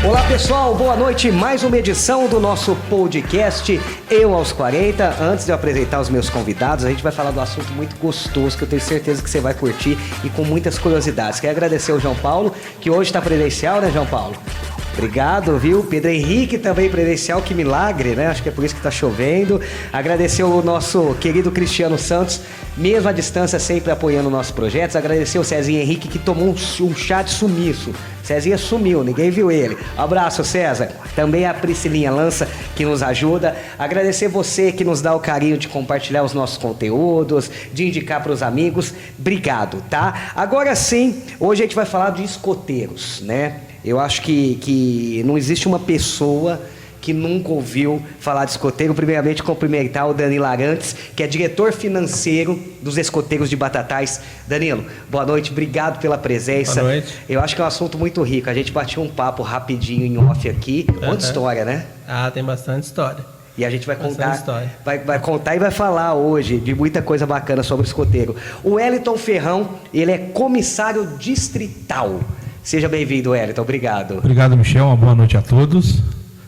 Olá pessoal, boa noite, mais uma edição do nosso podcast Eu aos 40. Antes de eu apresentar os meus convidados, a gente vai falar de um assunto muito gostoso que eu tenho certeza que você vai curtir e com muitas curiosidades. Quero agradecer ao João Paulo, que hoje está presencial, né, João Paulo? Obrigado, viu? Pedro Henrique também presencial, que milagre, né? Acho que é por isso que tá chovendo. Agradecer o nosso querido Cristiano Santos, mesmo à distância, sempre apoiando nossos projetos. Agradecer o Cezinha Henrique, que tomou um chá de sumiço. Cezinha sumiu, ninguém viu ele. Abraço, César. Também a Priscilinha Lança, que nos ajuda. Agradecer você que nos dá o carinho de compartilhar os nossos conteúdos, de indicar para os amigos. Obrigado, tá? Agora sim, hoje a gente vai falar de escoteiros, né? Eu acho que não existe uma pessoa que nunca ouviu falar de escoteiro. Primeiramente, cumprimentar o Danilo Arantes, que é diretor financeiro dos escoteiros de Batatais. Danilo, boa noite, obrigado pela presença. Boa noite. Eu acho que é um assunto muito rico. A gente bateu um papo rapidinho em off aqui. Muita história, né? Ah, tem bastante história. E a gente vai contar, vai contar e vai falar hoje de muita coisa bacana sobre o escoteiro. O Wellington Ferrão, ele é comissário distrital. Seja bem-vindo, Wellington. Obrigado. Obrigado, Michel. Uma boa noite a todos.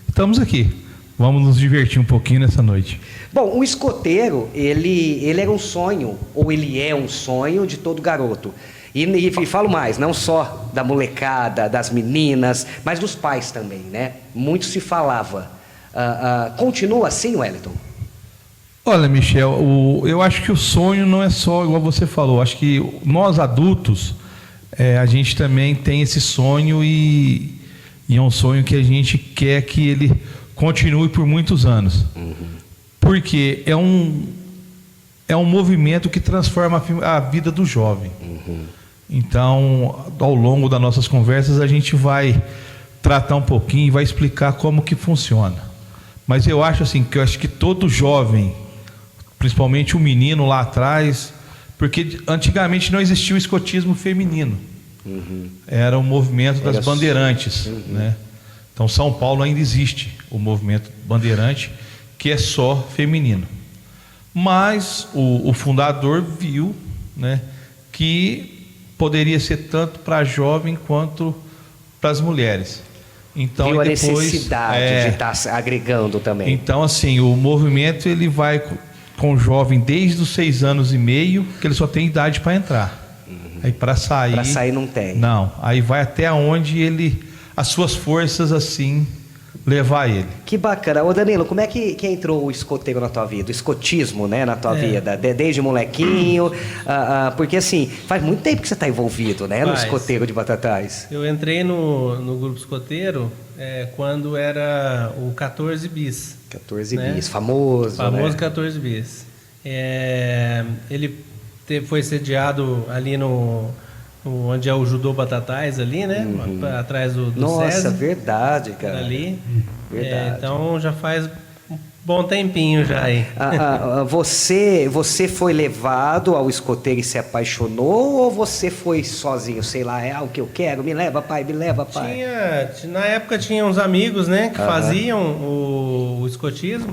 Estamos aqui. Vamos nos divertir um pouquinho nessa noite. Bom, o escoteiro, ele era um sonho, ou ele é um sonho de todo garoto. E falo mais, não só da molecada, das meninas, mas dos pais também, né? Muito se falava. Continua assim, Wellington? Olha, Michel, eu acho que o sonho não é só igual você falou. Acho que nós adultos, a gente também tem esse sonho e é um sonho que a gente quer que ele continue por muitos anos. Uhum. Porque é um movimento que transforma a vida do jovem. Uhum. Então, ao longo das nossas conversas, a gente vai tratar um pouquinho e vai explicar como que funciona. Mas eu acho assim, que eu acho que todo jovem, principalmente o menino lá atrás, porque antigamente não existia o escotismo feminino. Uhum. Era o movimento das bandeirantes. Uhum. Né? Então São Paulo ainda existe o movimento bandeirante, que é só feminino. Mas o fundador viu, né, que poderia ser tanto para jovem quanto para as mulheres. Então, viu a necessidade de estar agregando também. Então, assim, o movimento ele vai com o jovem desde os 6 anos e meio, que ele só tem idade para entrar. Aí para sair não tem. Não, aí vai até onde as suas forças assim levar ele. Que bacana. Ô Danilo, como é que entrou o escoteiro na tua vida? O escotismo, né, na tua vida? Desde molequinho, porque assim, faz muito tempo que você está envolvido, né, no escoteiro de Batatais. Eu entrei no grupo escoteiro quando era o 14 bis. 14 bis, famoso, Famoso, né? 14 bis. Ele foi sediado ali onde é o Judô Batatais ali, né? Uhum. Atrás do Nossa, César. Verdade, cara. Ali. Verdade. Então já faz um bom tempinho já aí. Você foi levado ao escoteiro e se apaixonou, ou você foi sozinho? Sei lá, é o que eu quero, me leva, pai, me leva, pai. Na época tinha uns amigos, né? Que faziam o escotismo.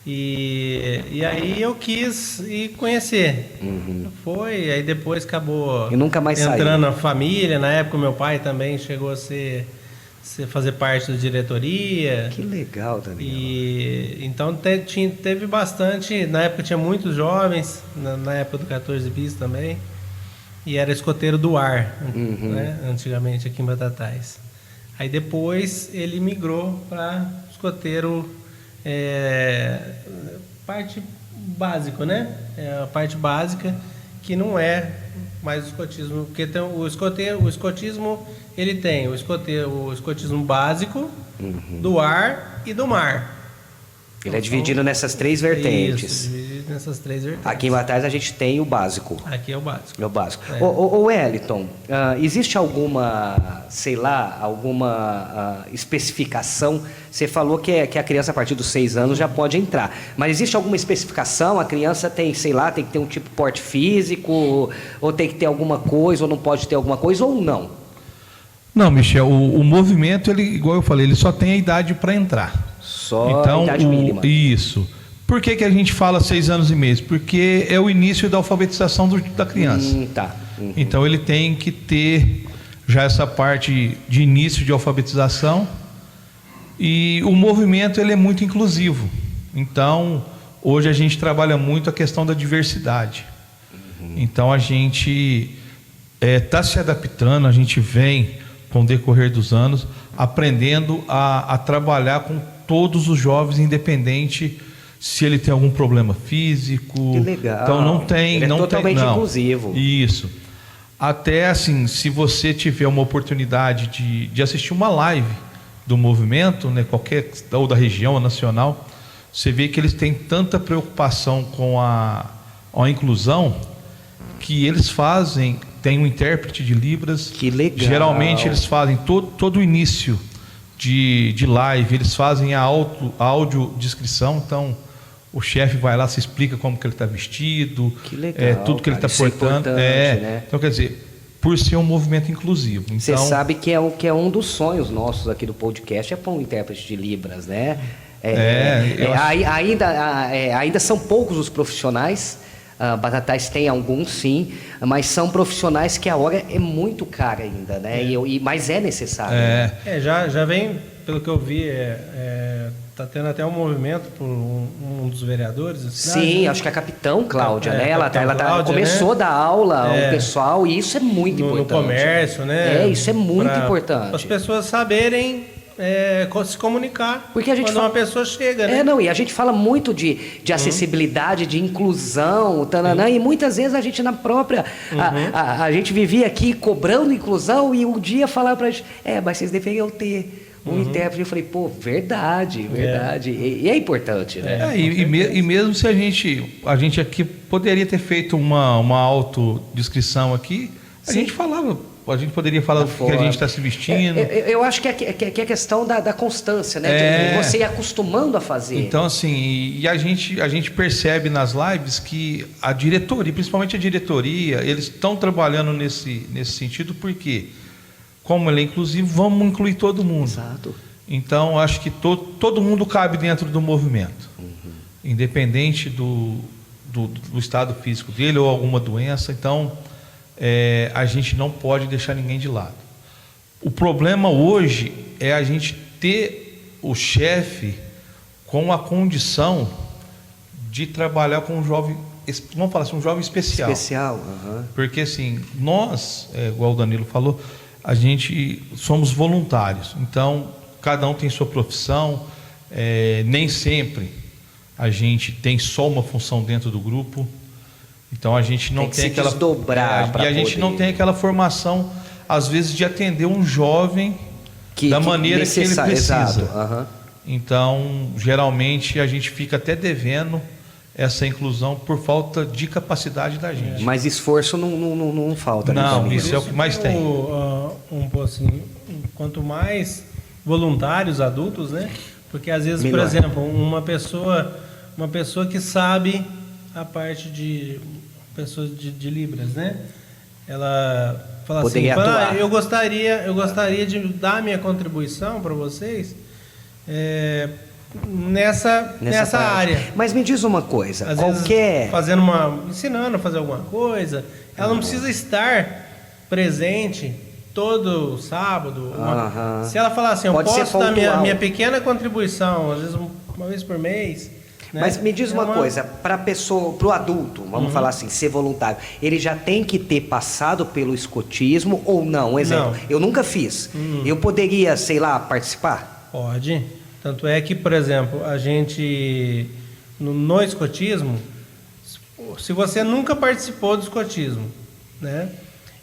E aí eu quis ir conhecer. Uhum. Aí depois acabou e nunca mais entrando saiu. na família. Na época meu pai também chegou a fazer parte da diretoria. Que legal, Danilo. Então teve bastante. Na época tinha muitos jovens, na época do 14 bis também. E era escoteiro do ar, né? Antigamente aqui em Batatais. Aí depois ele migrou para escoteiro parte básica, né? A parte básica que não é mais o escotismo, porque tem o escotismo ele tem o escotismo básico, do ar e do mar. Ele é dividido nessas 3 vertentes. Isso, dividido nessas 3 vertentes. Aqui em Batatais a gente tem o básico. Aqui é o básico. É o básico. Ô Wellington, existe alguma, sei lá, especificação? Você falou que a criança a partir dos 6 anos já pode entrar. Mas existe alguma especificação? A criança tem, sei lá, tem que ter um tipo de porte físico, ou tem que ter alguma coisa, ou não pode ter alguma coisa, ou não? Não, Michel, o movimento, ele, igual eu falei, ele só tem a idade para entrar. Só a idade mínima. Isso. Por que a gente fala 6 anos e meio? Porque é o início da alfabetização da criança. Tá. Então ele tem que ter já essa parte de início de alfabetização. E o movimento ele é muito inclusivo. Então, hoje a gente trabalha muito a questão da diversidade. Então, a gente está se adaptando, a gente vem, com o decorrer dos anos, aprendendo a trabalhar com todos os jovens, independente se ele tem algum problema físico. Que legal. Então, não tem... Ele é não totalmente tem, não. inclusivo. Isso. Até assim, se você tiver uma oportunidade de assistir uma live do movimento, né, qualquer, ou da região, ou nacional, você vê que eles têm tanta preocupação com a inclusão, que eles fazem, tem um intérprete de Libras. Que legal. Geralmente eles fazem todo o início de live, eles fazem a audiodescrição. Então o chefe vai lá, se explica como que ele está vestido, que legal, tudo que ele está portando. Né? Então, quer dizer, por ser um movimento inclusivo. Então, você sabe que é um dos sonhos nossos aqui do podcast, é pôr um intérprete de Libras, né? Ainda são poucos os profissionais. Batatais tem alguns, sim, mas são profissionais que a hora é muito cara ainda, né? Mas é necessário. Já vem, pelo que eu vi, tá tendo até um movimento por um dos vereadores. Sim, acho que é a Capitão Cláudia, né? Ela começou a dar aula ao pessoal, e isso é muito importante. No comércio, né? Isso é muito importante. Para as pessoas saberem se comunicar. Porque a gente uma pessoa chega, né? E a gente fala muito de acessibilidade, de inclusão, e muitas vezes a gente na própria... A gente vivia aqui cobrando inclusão, e um dia falaram pra gente, mas vocês deveriam ter um intérprete. Eu falei, verdade. E é importante, né? E mesmo se a gente aqui poderia ter feito uma autodescrição aqui, a gente poderia falar do que a gente está se vestindo. Eu acho que é questão da constância, né? De você ir acostumando a fazer. Então, assim, a gente percebe nas lives que a diretoria, principalmente a diretoria, eles estão trabalhando nesse sentido, porque, como ele é inclusivo, vamos incluir todo mundo. Exato. Então, acho que todo mundo cabe dentro do movimento. Independente do estado físico dele ou alguma doença. Então, a gente não pode deixar ninguém de lado. O problema hoje é a gente ter o chefe com a condição de trabalhar com um jovem, vamos falar assim, um jovem especial. Porque assim, nós, igual o Danilo falou, a gente somos voluntários. Então, cada um tem sua profissão, nem sempre a gente tem só uma função dentro do grupo. Então a gente não tem aquela desdobrar e a gente não tem aquela formação, às vezes, de atender um jovem da maneira que ele precisa. Então, geralmente a gente fica até devendo essa inclusão por falta de capacidade da gente. Mas esforço não falta. Não, isso é o que mais tem. Assim, quanto mais voluntários adultos, né? Porque às vezes, melhor. Por exemplo, uma pessoa que sabe a parte de pessoas de Libras, né? Ela fala poderia assim, atuar. eu gostaria de dar minha contribuição para vocês nessa área. Mas me diz uma coisa, Às qualquer... vezes, ensinando a fazer alguma coisa, ela não precisa estar presente todo sábado. Se ela falar assim, eu posso dar minha pequena contribuição, às vezes uma vez por mês. Né? Mas me diz uma coisa, para o adulto, vamos falar assim, ser voluntário, ele já tem que ter passado pelo escotismo ou não? Um exemplo, Não. eu nunca fiz. Eu poderia, sei lá, participar? Pode. Tanto é que, por exemplo, a gente, no escotismo, se você nunca participou do escotismo, né?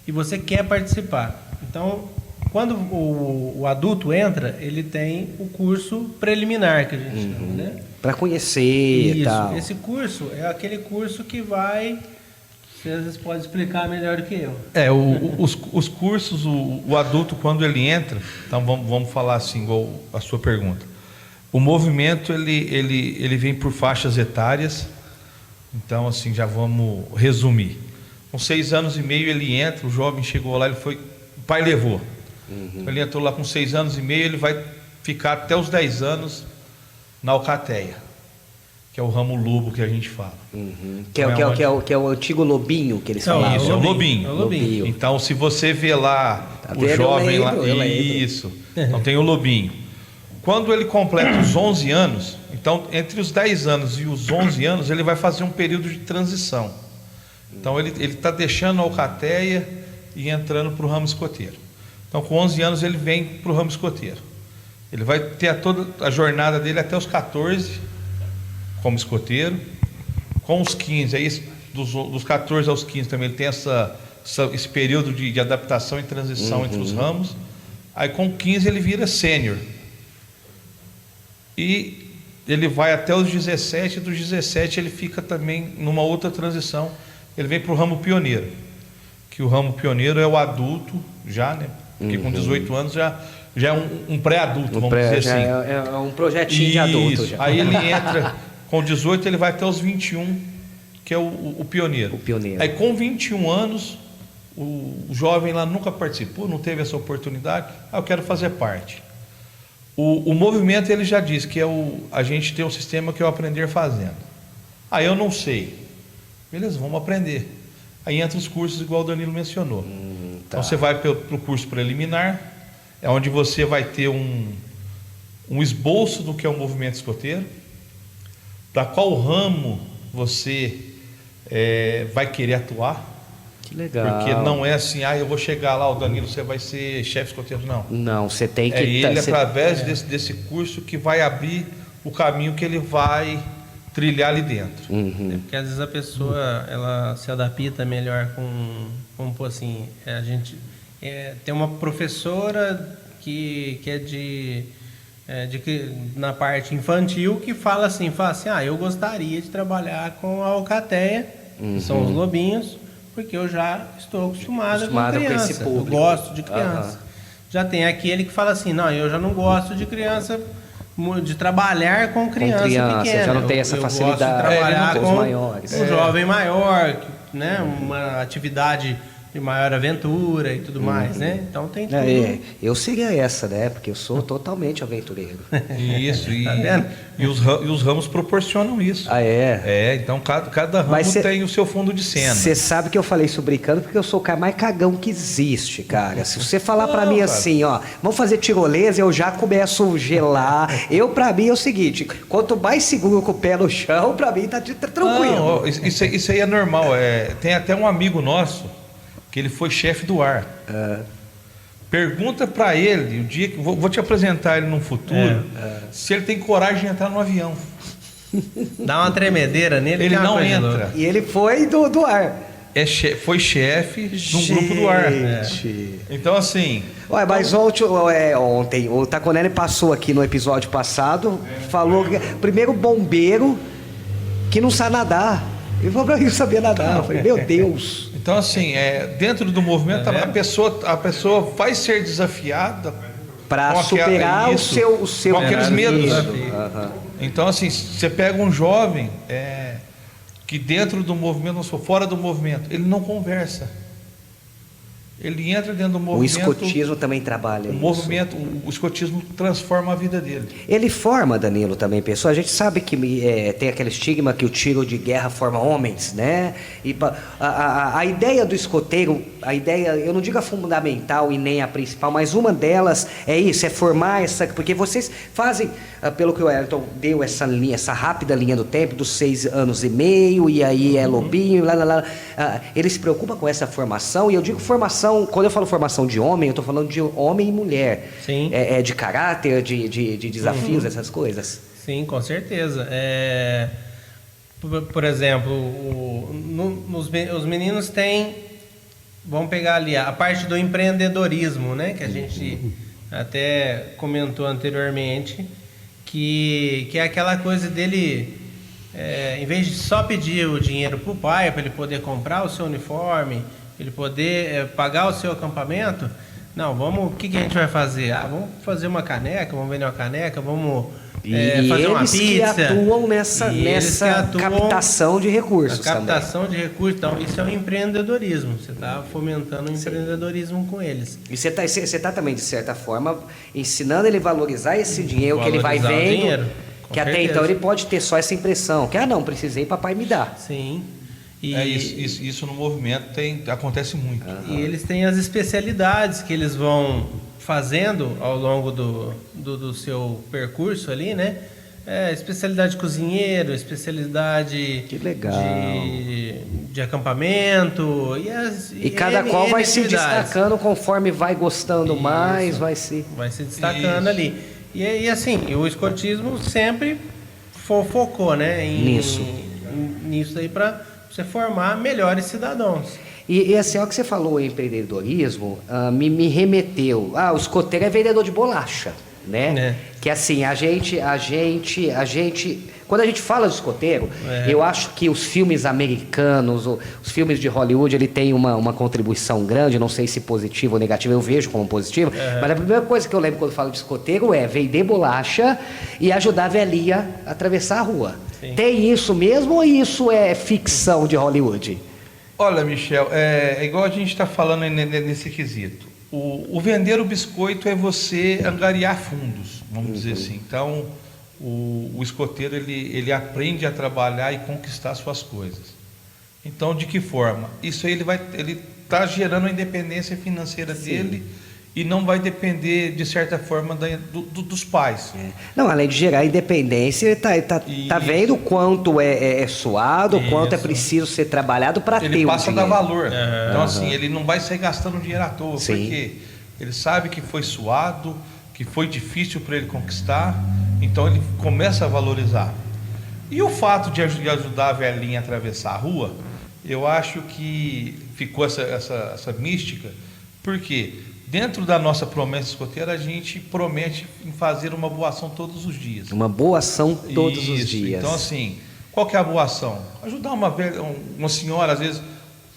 E você quer participar, então, quando o adulto entra, ele tem o curso preliminar, que a gente chama, né? Para conhecer e tal. Esse curso é aquele curso que vai... Você às vezes pode explicar melhor do que eu. Os cursos, o adulto, quando ele entra... Então, vamos falar assim, igual a sua pergunta. O movimento, ele vem por faixas etárias. Então, assim, já vamos resumir. Com 6 anos e meio, ele entra, o jovem chegou lá, o pai levou. Ele entrou lá com 6 anos e meio, ele vai ficar até os 10 anos na alcateia, que é o ramo lobo que a gente fala. Que é o antigo lobinho que eles falavam. Isso, é o lobinho. É o lobinho. Então, se você vê lá o jovem eu lá. lembro. Isso. Então tem o lobinho. Quando ele completa os 11 anos, então entre os 10 anos e os 11 anos, ele vai fazer um período de transição. Então ele está deixando a alcateia e entrando para o ramo escoteiro. Então com 11 anos ele vem para o ramo escoteiro. Ele vai ter toda a jornada dele até os 14 como escoteiro. Com os 15, aí dos 14 aos 15 também ele tem esse período de adaptação e transição entre os ramos. Aí com 15 ele vira sênior. E ele vai até os 17, e dos 17 ele fica também numa outra transição. Ele vem para o ramo pioneiro, que o ramo pioneiro é o adulto já, né? Porque com 18 anos já é um pré-adulto, vamos dizer assim. É um projetinho de adulto já. Aí ele entra, com 18 ele vai até os 21, que é o pioneiro. O pioneiro. Aí com 21 anos, o jovem lá nunca participou, não teve essa oportunidade, eu quero fazer parte. O movimento, ele já diz que a gente tem um sistema que é o aprender fazendo. Aí eu não sei. Beleza, vamos aprender. Aí entra os cursos, igual o Danilo mencionou. Tá. Então você vai para o curso preliminar, é onde você vai ter um esboço do que é o movimento escoteiro, para qual ramo você vai querer atuar. Que legal. Porque não é assim, eu vou chegar lá, o Danilo, você vai ser chefe escoteiro, não. Não, você tem que... É ele, através desse curso, que vai abrir o caminho que ele vai trilhar ali dentro. Porque às vezes a pessoa ela se adapta melhor vamos pôr assim, a gente tem uma professora que na parte infantil que fala assim, eu gostaria de trabalhar com a alcateia, que são os lobinhos, porque eu já estou acostumada com criança, esse público. Eu gosto de criança. Já tem aquele que fala assim, não, eu já não gosto de criança, de trabalhar com criança pequena. Já não tem essa facilidade. Eu gosto de trabalhar com os maiores. Um jovem maior, né? Uma atividade de maior aventura e tudo mais, né? Então tem tudo. Eu seria essa, né? Porque eu sou totalmente aventureiro. Isso, Tá vendo? e os ramos proporcionam isso. Então cada ramo tem o seu fundo de cena. Você sabe que eu falei isso brincando, porque eu sou o cara mais cagão que existe, cara. Se você falar pra mim assim, vamos fazer tirolesa, eu já começo a gelar. Pra mim é o seguinte, quanto mais seguro com o pé no chão, pra mim tá tranquilo. Isso aí é normal. Tem até um amigo nosso que ele foi chefe do ar. Pergunta para ele, o dia que vou te apresentar ele no futuro, se ele tem coragem de entrar no avião. Dá uma tremedeira nele. Ele não entra. E ele foi do ar. Foi chefe de um grupo do ar. Então assim... Mas ontem, o Taconelli passou aqui no episódio passado, falou que primeiro bombeiro que não sabe nadar. Ele falou que não sabia nadar. Eu falei, meu Deus. Então, assim, dentro do movimento, a pessoa vai ser desafiada para superar o seu com aqueles medos. Então, assim, você pega um jovem que dentro do movimento, fora do movimento, ele não conversa. Ele entra dentro do movimento. O escotismo também trabalha. O escotismo transforma a vida dele. Ele forma, Danilo, também pessoa. A gente sabe que tem aquele estigma que o tiro de guerra forma homens, né? E a ideia do escoteiro, eu não digo a fundamental e nem a principal, mas uma delas é isso, é formar porque vocês fazem, pelo que o Elton deu essa rápida linha do tempo, dos 6 anos e meio, e aí é lobinho, ele se preocupa com essa formação, e eu digo formação, quando eu falo formação de homem, eu estou falando de homem e mulher. Sim. De caráter, de desafios, essas coisas. Sim, com certeza. Por exemplo, os meninos têm, vamos pegar ali a parte do empreendedorismo, né? Que a gente até comentou anteriormente, que é aquela coisa dele, em vez de só pedir o dinheiro para o pai, para ele poder comprar o seu uniforme, ele poder pagar o seu acampamento, o que a gente vai fazer? Vamos fazer uma caneca, vamos vender uma caneca, vamos fazer uma pizza. Que atuam nessa captação de recursos. Captação de recursos, então isso é um empreendedorismo. Você está fomentando o empreendedorismo com eles. E você está também, de certa forma, ensinando ele a valorizar esse dinheiro que ele vai vendo, que até então ele pode ter só essa impressão, que não, precisei, papai me dá. Sim. E, Isso no movimento acontece muito. E eles têm as especialidades que eles vão fazendo ao longo do seu percurso ali, né? Especialidade de cozinheiro, especialidade Que legal. de acampamento. E cada qual vai se destacando conforme vai gostando mais, vai se destacando ali. E assim, o escotismo sempre focou, né? Nisso aí para você formar melhores cidadãos. E assim, o que você falou em empreendedorismo, me remeteu. O escoteiro é vendedor de bolacha, né? Que assim, a gente, quando a gente fala de escoteiro, eu acho que os filmes americanos, os filmes de Hollywood, ele tem uma contribuição grande, não sei se positiva ou negativa, eu vejo como positiva, mas a primeira coisa que eu lembro quando eu falo de escoteiro é vender bolacha e ajudar a velhinha a atravessar a rua. Sim. Tem isso mesmo ou isso é ficção de Hollywood? Olha, Michel, é igual a gente está falando nesse quesito. O vender o biscoito é você angariar fundos, vamos dizer assim. Então, o escoteiro ele aprende a trabalhar e conquistar suas coisas. Então, de que forma? Isso aí ele está gerando a independência financeira dele e não vai depender, de certa forma, dos pais. Não, além de gerar independência, tá vendo o quanto é suado, o quanto é preciso ser trabalhado para ter o dinheiro. Ele passa a dar valor. Então, assim, ele não vai sair gastando dinheiro à toa, porque ele sabe que foi suado, que foi difícil para ele conquistar, então ele começa a valorizar. E o fato de ajudar a velhinha a atravessar a rua, eu acho que ficou essa mística, porque dentro da nossa promessa escoteira, a gente promete em fazer uma boa ação todos os dias. Uma boa ação todos os dias. Então, assim, qual que é a boa ação? Ajudar uma senhora, às vezes,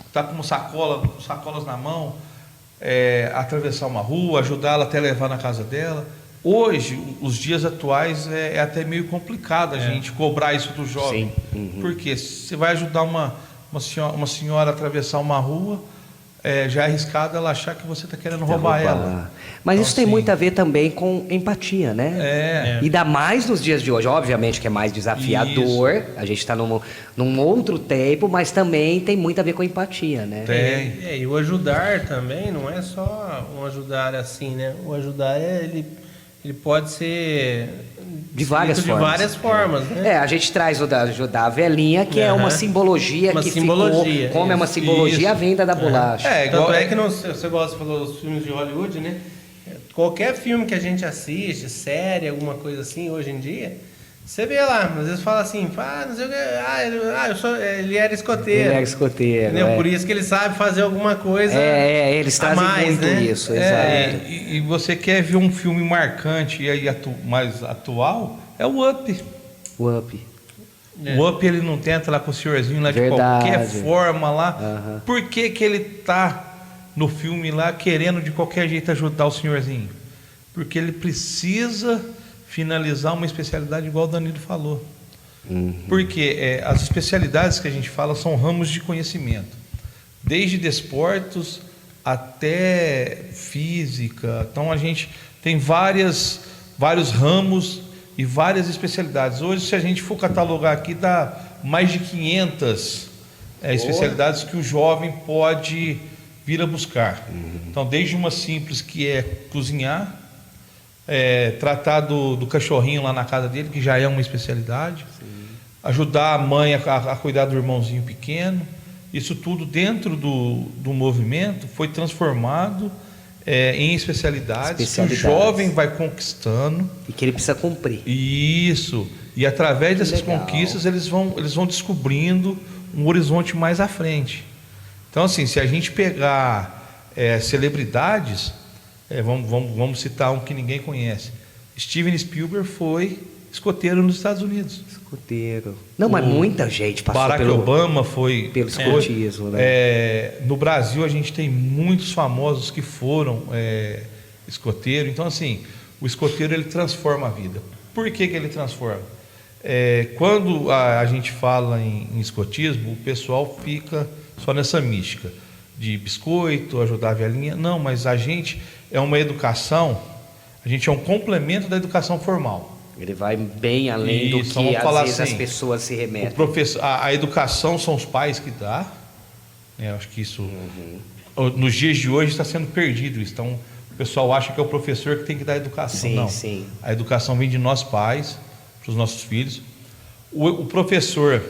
está com sacolas na mão, atravessar uma rua, ajudá-la até levar na casa dela. Hoje, os dias atuais, é até meio complicado a gente cobrar isso do jovem. Porque você vai ajudar uma senhora a atravessar uma rua, já é arriscado ela achar que você está querendo roubar ela. Mas então, isso tem muito a ver também com empatia, né? E ainda mais nos dias de hoje. Obviamente que é mais desafiador, a gente está num outro tempo, mas também tem muito a ver com empatia, né? E o ajudar também não é só um ajudar assim, né? O ajudar ele pode ser de várias formas. Né? A gente traz o da ajudar a velhinha, que é uma simbologia ficou, como é uma simbologia a venda da bolacha. Tanto é que você gosta de falar dos filmes de Hollywood, né? Qualquer filme que a gente assiste, série, alguma coisa assim, hoje em dia, você vê lá, às vezes fala assim, não sei o que, ele era escoteiro. Ele era escoteiro. Por isso que ele sabe fazer alguma coisa. Eles trazem mais, muito né? isso, exato. E você quer ver um filme marcante e mais atual? É o Up. O Up. O Up, ele não tenta lá com o senhorzinho lá de qualquer forma lá. Por que ele tá no filme lá querendo de qualquer jeito ajudar o senhorzinho? Porque ele precisa finalizar uma especialidade igual o Danilo falou. Porque as especialidades que a gente fala são ramos de conhecimento, desde desportos até física. Então a gente tem vários ramos e várias especialidades. Hoje, se a gente for catalogar aqui, dá mais de 500 especialidades que o jovem pode vir a buscar. Então, desde uma simples que é cozinhar, tratar do cachorrinho lá na casa dele, que já é uma especialidade. Ajudar a mãe a cuidar do irmãozinho pequeno. Isso tudo dentro do movimento foi transformado em especialidades que o jovem vai conquistando. E que ele precisa cumprir. Isso. E através dessas conquistas eles vão descobrindo um horizonte mais à frente. Então, assim, se a gente pegar celebridades, vamos citar um que ninguém conhece. Steven Spielberg foi escoteiro nos Estados Unidos. Escoteiro. Não, mas muita gente passou Barack Obama foi pelo escotismo, né? No Brasil a gente tem muitos famosos que foram escoteiro. Então, assim, o escoteiro ele transforma a vida. Por que ele transforma? Quando a gente fala em escotismo, o pessoal fica só nessa mística de biscoito, ajudar a velhinha. Não, mas a gente é uma educação, a gente é um complemento da educação formal. Ele vai bem além do Isso, que vamos às falar vezes assim, as pessoas se O remetem. professor, a educação são os pais que dá. Eu acho que isso, nos dias de hoje, está sendo perdido isso. Então, o pessoal acha que é o professor que tem que dar a educação. Sim, Não. sim. A educação vem de nós pais, para os nossos filhos. O professor,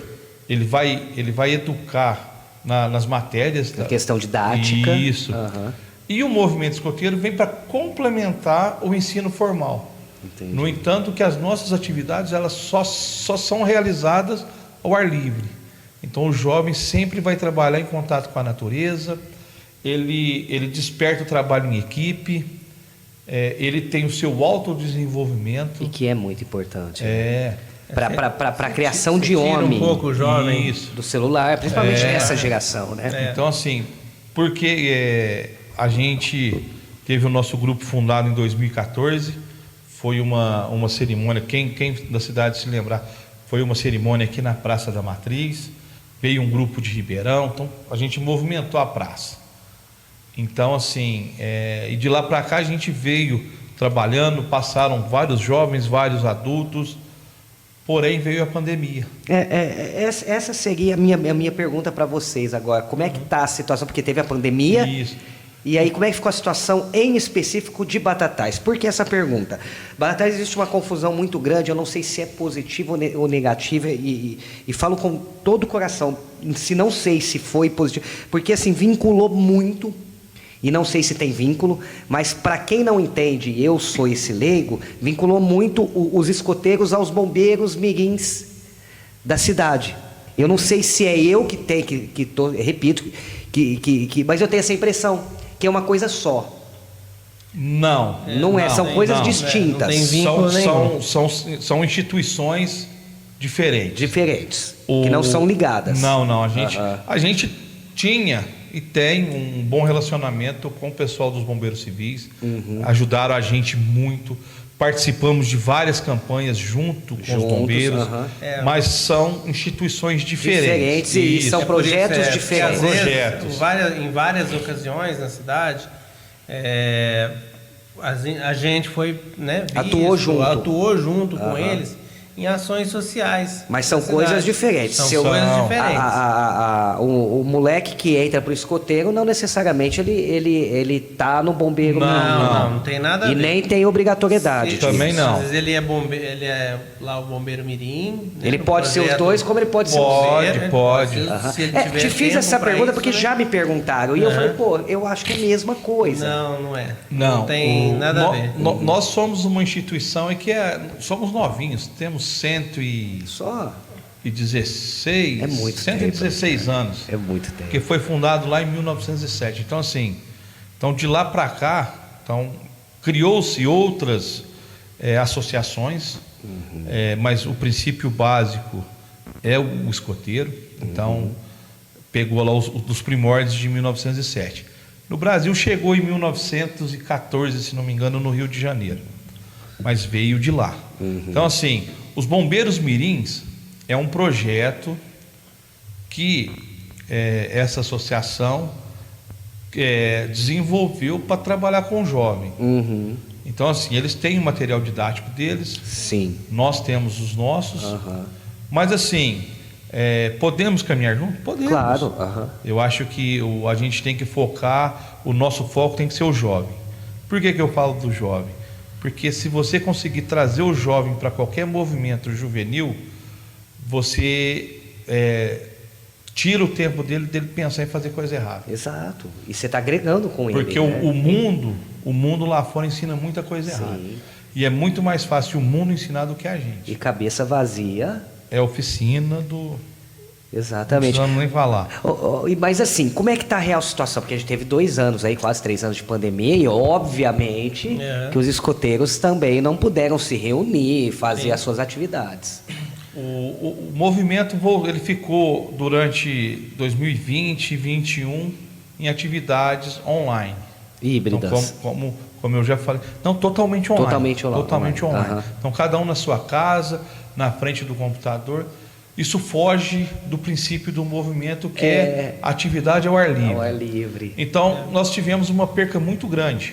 ele vai educar nas matérias. Na questão didática. Isso. Aham. E o movimento escoteiro vem para complementar o ensino formal. Entendi. No entanto, que as nossas atividades elas só são realizadas ao ar livre. Então, o jovem sempre vai trabalhar em contato com a natureza, ele desperta o trabalho em equipe, ele tem o seu autodesenvolvimento. E que é muito importante. É. Para a criação de tira homem. um pouco o jovem. Isso. Do celular, principalmente nessa geração, né? Então, assim, porque a gente teve o nosso grupo fundado em 2014, foi uma cerimônia, quem da cidade se lembrar, foi uma cerimônia aqui na Praça da Matriz, veio um grupo de Ribeirão, então a gente movimentou a praça. Então, assim, e de lá para cá a gente veio trabalhando, passaram vários jovens, vários adultos, porém veio a pandemia. Essa seria a minha pergunta para vocês agora. Como é que está a situação? Porque teve a pandemia. Isso. E aí, como é que ficou a situação em específico de Batatais? Por que essa pergunta? Batatais existe uma confusão muito grande, eu não sei se é positiva ou negativa, e falo com todo o coração, se não sei se foi positivo, porque assim, vinculou muito, e não sei se tem vínculo, mas para quem não entende, eu sou esse leigo, vinculou muito os escoteiros aos bombeiros mirins da cidade. Eu não sei se é eu que tenho, repito, mas eu tenho essa impressão, que é uma coisa só. Não. Não é, são coisas não. distintas. Não tem vínculo nenhum. São instituições diferentes. Diferentes, que não são ligadas. Não. A gente tinha e tem um bom relacionamento com o pessoal dos bombeiros civis. Ajudaram a gente muito. Participamos de várias campanhas junto com os bombeiros, mas são instituições diferentes. E são projetos diferentes. Projetos. Em várias ocasiões na cidade, a gente foi, né, atuou junto com eles em ações sociais. Mas são coisas diferentes. São coisas diferentes. O moleque que entra pro escoteiro, não necessariamente ele tá no bombeiro. Não tem nada a ver. E nem tem obrigatoriedade. Também não. Às vezes ele é lá o bombeiro mirim. Ele pode ser os dois, como ele pode ser os Pode. Se ele tiver te fiz tempo essa pra pergunta isso, porque né? já me perguntaram. E eu falei, eu acho que é a mesma coisa. Não é. Não tem nada a ver. Nós somos uma instituição que somos novinhos, temos Só 116, é muito 116 anos. É muito tempo. Que foi fundado lá em 1907. Então, assim, de lá para cá, criou-se outras associações, mas o princípio básico é o escoteiro. Então, pegou lá dos primórdios de 1907. No Brasil chegou em 1914, se não me engano, no Rio de Janeiro, mas veio de lá. Então, assim, os Bombeiros Mirins é um projeto que essa associação desenvolveu para trabalhar com o jovem. Então, assim, eles têm o material didático deles. Sim. Nós temos os nossos. Mas, assim, podemos caminhar junto? Podemos. Claro. Eu acho que a gente tem que focar, o nosso foco tem que ser o jovem. Por que eu falo do jovem? Porque se você conseguir trazer o jovem para qualquer movimento juvenil, você tira o tempo dele pensar em fazer coisa errada. Exato. E você está agregando com ele. Porque o mundo lá fora ensina muita coisa errada. E é muito mais fácil o mundo ensinar do que a gente. E cabeça vazia. É oficina do... Exatamente. Não precisamos nem falar. Mas assim, como é que está a real situação? Porque a gente teve 2 anos aí, quase 3 anos de pandemia, e obviamente que os escoteiros também não puderam se reunir, fazer as suas atividades. O movimento ele ficou durante 2020 e 2021 em atividades online. Híbridas. Então, como eu já falei, não, totalmente online. Totalmente online. Então, cada um na sua casa, na frente do computador. Isso foge do princípio do movimento, que é atividade ao ar livre. Ao ar livre. Então, nós tivemos uma perca muito grande.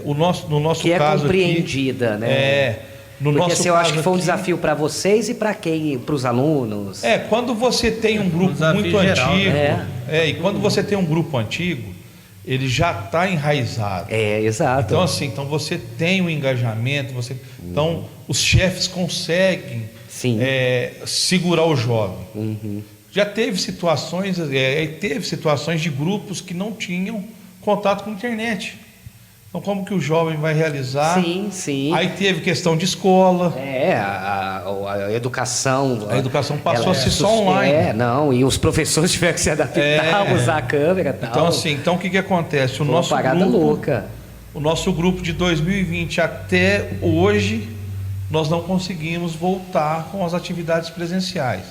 No nosso que caso compreendida, aqui, né? No Porque nosso assim, eu acho caso que foi um aqui- desafio para vocês e para quem? Para os alunos? Quando você tem um grupo desafio muito geral, antigo, né? e quando você tem um grupo antigo, ele já está enraizado. Exato. Então assim, então você tem um engajamento, então os chefes conseguem Sim. segurar o jovem. Uhum. Já teve situações de grupos que não tinham contato com a internet. Então como que o jovem vai realizar? Sim, sim. Aí teve questão de escola. A educação. A educação passou ela a ser só online. Não, e os professores tiveram que se adaptar, usar a câmera e tal. Então assim, então o que que acontece? Foi uma parada louca. O nosso grupo de 2020 até hoje, nós não conseguimos voltar com as atividades presenciais.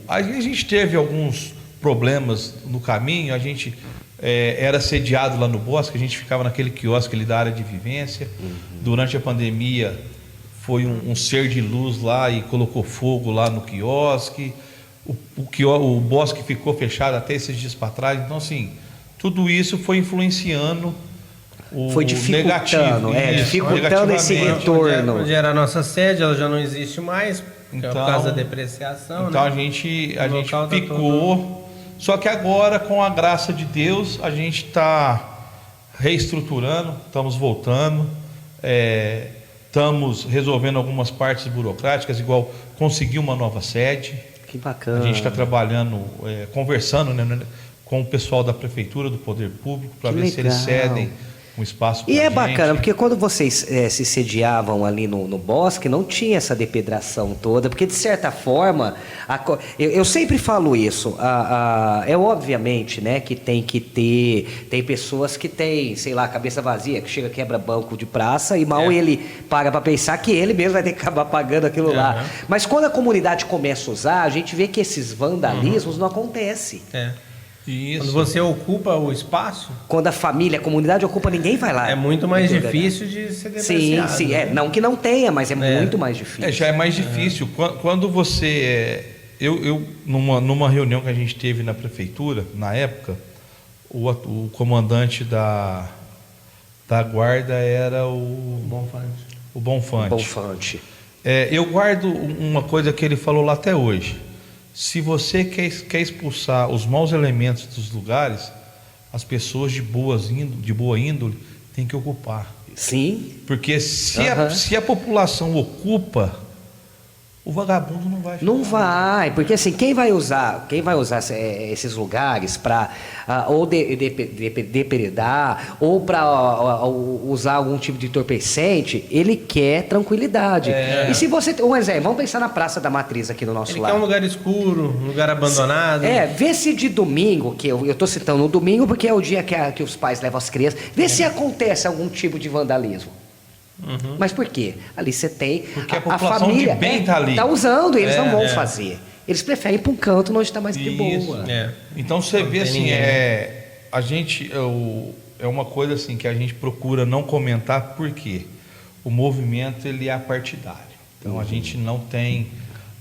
A gente teve alguns problemas no caminho, a gente era sediado lá no Bosque, a gente ficava naquele quiosque ali da área de vivência. Durante a pandemia, foi um ser de luz lá e colocou fogo lá no quiosque. O Bosque ficou fechado até esses dias para trás. Então, assim, tudo isso foi influenciando Foi dificultando, dificultando esse retorno. Onde era a nossa sede, ela já não existe mais, Então, por causa da depreciação. Então né? a gente local tá ficou. Só que agora, com a graça de Deus, a gente está reestruturando, estamos voltando, estamos resolvendo algumas partes burocráticas, igual conseguir uma nova sede. Que bacana. A gente está trabalhando, conversando, né, com o pessoal da prefeitura, do poder público, para ver se eles cedem um espaço pra E é gente. bacana, porque quando vocês se sediavam ali no Bosque, não tinha essa depedração toda, porque de certa forma, eu sempre falo isso, obviamente, né, que tem pessoas que têm, sei lá, cabeça vazia, que chega, quebra banco de praça e mal ele para pensar que ele mesmo vai ter que acabar pagando aquilo lá. Mas quando a comunidade começa a usar, a gente vê que esses vandalismos não acontecem. Isso. Quando você ocupa o espaço, Quando a família, a comunidade ocupa, ninguém vai lá. é muito mais difícil de ser Sim, depreciado. sim. né? Não que não tenha, mas é muito mais difícil. Já é mais difícil. Quando você. Numa reunião que a gente teve na prefeitura, na época, o comandante da guarda era o Bonfante. Bonfante. Eu guardo uma coisa que ele falou lá até hoje. Se você quer expulsar os maus elementos dos lugares, as pessoas de boa índole têm que ocupar. Sim. Porque se a população ocupa, o vagabundo não vai ficar. Não vai, porque assim, quem vai usar esses lugares para ou depredar ou para usar algum tipo de entorpecente, ele quer tranquilidade. E se você, um exemplo, vamos pensar na Praça da Matriz aqui no nosso Ele lado. quer um lugar escuro, um lugar abandonado. Vê se de domingo, que eu tô citando o domingo porque é o dia que os pais levam as crianças, vê se acontece algum tipo de vandalismo. Mas por quê? Ali você tem. Porque a população família de bem tá ali. Está usando, eles não vão fazer. Eles preferem ir para um canto onde está mais de boa. Então você Não vê tem assim, ninguém. a gente é uma coisa assim que a gente procura não comentar porque o movimento ele é partidário. Então a gente não tem,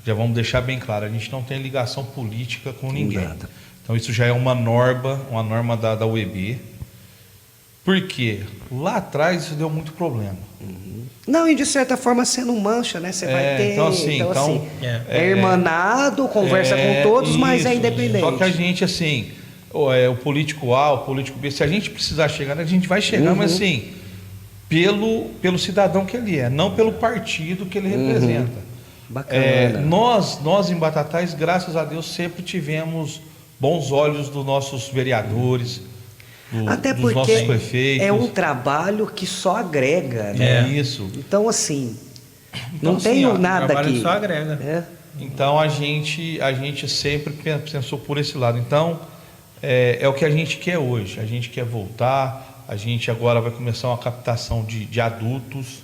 já vamos deixar bem claro, a gente não tem ligação política com ninguém. nada. Então isso já é uma norma da UEB. Porque lá atrás isso deu muito problema. Não, e de certa forma você não mancha, né? Você vai ter. Então, assim, é irmanado, conversa com todos, mas é isso. independente. Só que a gente, assim, o político A, o político B, se a gente precisar chegar, a gente vai chegar, mas assim, pelo cidadão que ele é, não pelo partido que ele representa. Bacana. Nós em Batatais, graças a Deus, sempre tivemos bons olhos dos nossos vereadores, Até dos nossos porque prefeitos. é um trabalho que só agrega, né? Isso. Então, assim, Então, não assim, tenho ó, nada trabalho que. só agrega. Então a gente sempre pensou por esse lado. Então é o que a gente quer hoje. A gente quer voltar. A gente agora vai começar uma captação de adultos,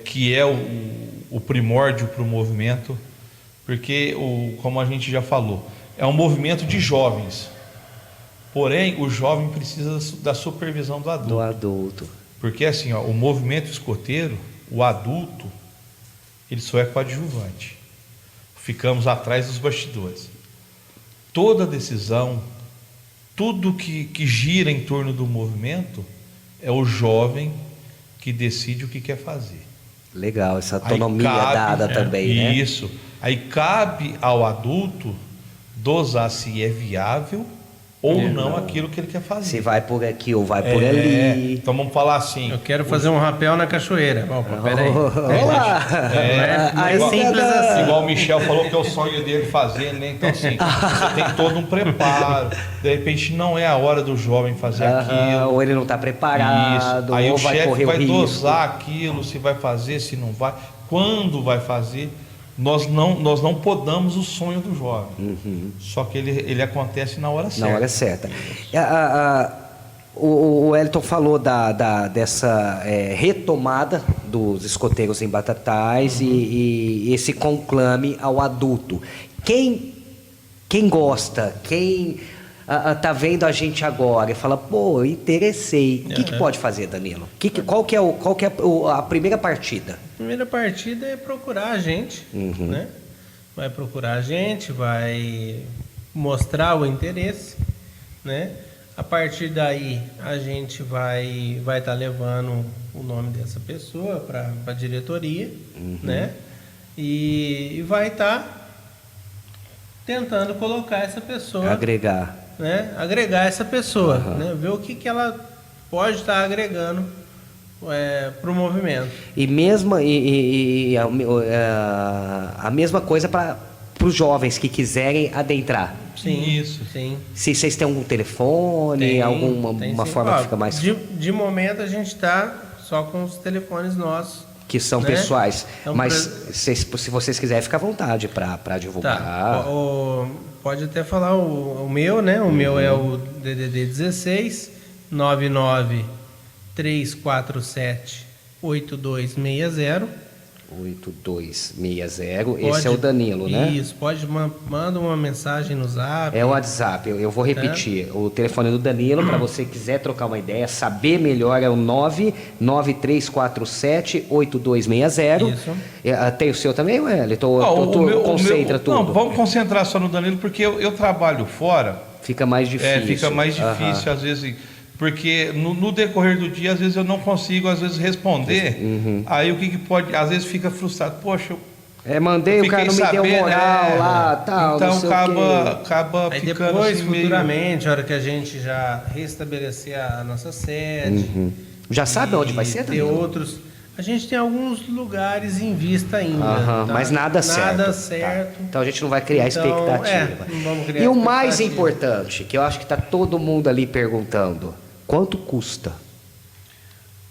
que é o primórdio para o movimento, porque como a gente já falou, é um movimento de jovens. Porém, o jovem precisa da supervisão do adulto. Do adulto. Porque assim, o movimento escoteiro, o adulto, ele só é coadjuvante. Ficamos atrás dos bastidores. Toda decisão, tudo que gira em torno do movimento, é o jovem que decide o que quer fazer. Legal, essa Aí autonomia dada também, né? Isso. Aí cabe ao adulto dosar se é viável ou não aquilo que ele quer fazer. Se vai por aqui ou vai por ali. Então vamos falar assim. Eu quero fazer um rapel na cachoeira. Opa, peraí. Olá! Não é simples assim. Igual o Michel falou que é o sonho dele fazer, né? Então assim, você tem todo um preparo. De repente não é a hora do jovem fazer aquilo. Ou ele não está preparado, Isso. Aí ou o vai chefe correr vai o risco. dosar aquilo, se vai fazer, se não vai, quando vai fazer. Nós não podamos o sonho do jovem. Só que ele acontece na hora certa. Na hora certa. O Wellington falou dessa retomada dos escoteiros em Batatais e esse conclame ao adulto. Quem gosta, quem tá vendo a gente agora e fala, pô, interessei. O que pode fazer, Danilo? Qual que é a primeira partida? A primeira partida é procurar a gente, né? Vai procurar a gente, vai mostrar o interesse, né? A partir daí a gente vai estar levando o nome dessa pessoa para a diretoria, né? E vai estar tentando colocar essa pessoa, Agregar. né? Agregar essa pessoa, né? Ver o que ela pode estar agregando para o movimento. E mesmo a mesma coisa para os jovens que quiserem adentrar. Sim, Isso. sim. Se vocês têm algum telefone, Tem uma sim. forma Ó, que fica mais... De momento a gente está só com os telefones nossos. Que são né? pessoais. Então, Mas se vocês quiserem, fica à vontade para divulgar. Tá. Pode até falar o meu, né? O meu é o DDD 16 99 347 8260. 8260. Esse é o Danilo, né? Isso, manda uma mensagem no Zap. É o WhatsApp, eu vou repetir. O telefone do Danilo, para você quiser trocar uma ideia, saber melhor, é o 993478260. Isso. Tem o seu também, Wellington? Concentra tudo. Não, vamos concentrar só no Danilo, porque eu trabalho fora. Fica mais difícil. Fica mais difícil, às vezes, porque no decorrer do dia, às vezes eu não consigo, às vezes, responder. Aí o que pode, às vezes fica frustrado. Poxa, mandei, o cara não me deu moral lá, tal. Então não sei acaba Aí ficando depois, assim, meio... futuramente, a hora que a gente já restabelecer a nossa sede. Já sabe onde vai ser, ter Danilo? outros. A gente tem alguns lugares em vista ainda. Tá? Mas nada certo. Nada certo. Tá. Então a gente não vai criar expectativa. Não vamos criar E o mais expectativa. importante, que eu acho que está todo mundo ali perguntando, quanto custa?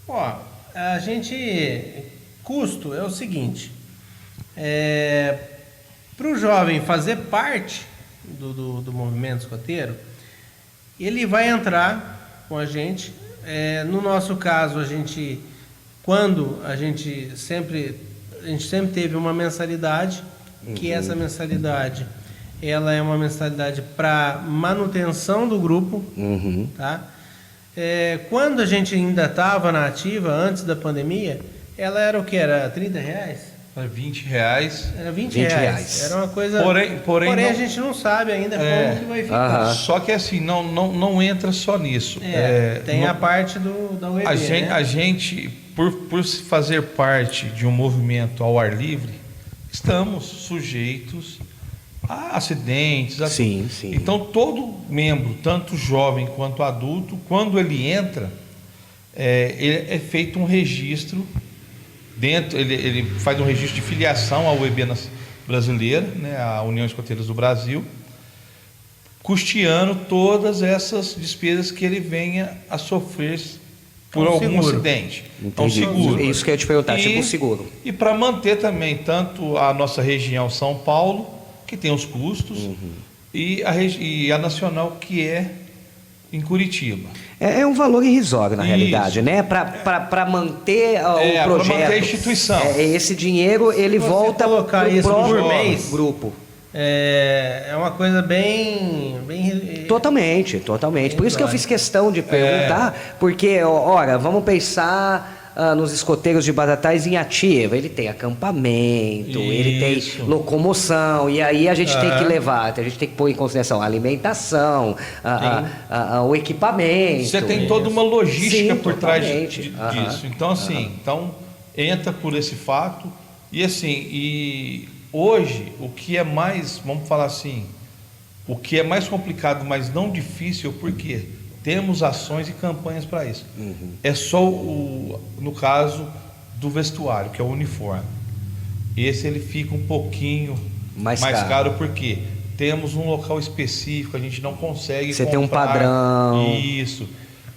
Ó, a gente... Custo é o seguinte. Para o jovem fazer parte do movimento escoteiro, ele vai entrar com a gente. No nosso caso, a gente sempre teve uma mensalidade, que essa mensalidade ela é uma mensalidade para manutenção do grupo, tá? Quando a gente ainda estava na ativa, antes da pandemia, ela era o que? Era R$30? Era R$20. Era 20 20 reais. reais. Era uma coisa... Porém a não... gente não sabe ainda como que vai ficar. Só que assim, não entra só nisso. Tem a parte da UEB, a gente, por fazer parte de um movimento ao ar livre, estamos sujeitos a acidentes. Sim. Então, todo membro, tanto jovem quanto adulto, quando ele entra, é feito um registro dentro, ele faz um registro de filiação à UEB brasileira, né, a União Escoteiros do Brasil, custeando todas essas despesas que ele venha a sofrer por algum acidente. Então, seguro. Isso que eu ia te perguntar, tipo seguro. E para manter também tanto a nossa região São Paulo, que tem os custos, e a nacional, que é em Curitiba. É um valor irrisório, na realidade, né? Para manter o projeto. Para manter a instituição. Esse dinheiro, ele volta colocar pro isso próprio por mês, grupo. É uma coisa bem... Totalmente. Por isso que eu fiz questão de perguntar, porque, ora, vamos pensar nos escoteiros de Batatais em ativa. Ele tem acampamento, ele tem locomoção, e aí a gente tem que levar, a gente tem que pôr em consideração a alimentação, o equipamento. Você tem toda uma logística por trás totalmente. disso. Então, assim, entra por esse fato. E assim, e hoje o que é mais, vamos falar assim, o que é mais complicado, mas não difícil, porque temos ações e campanhas para isso. É só no caso do vestuário, que é o uniforme. Esse ele fica um pouquinho mais caro porque temos um local específico, a gente não consegue Você comprar. tem um padrão. Isso.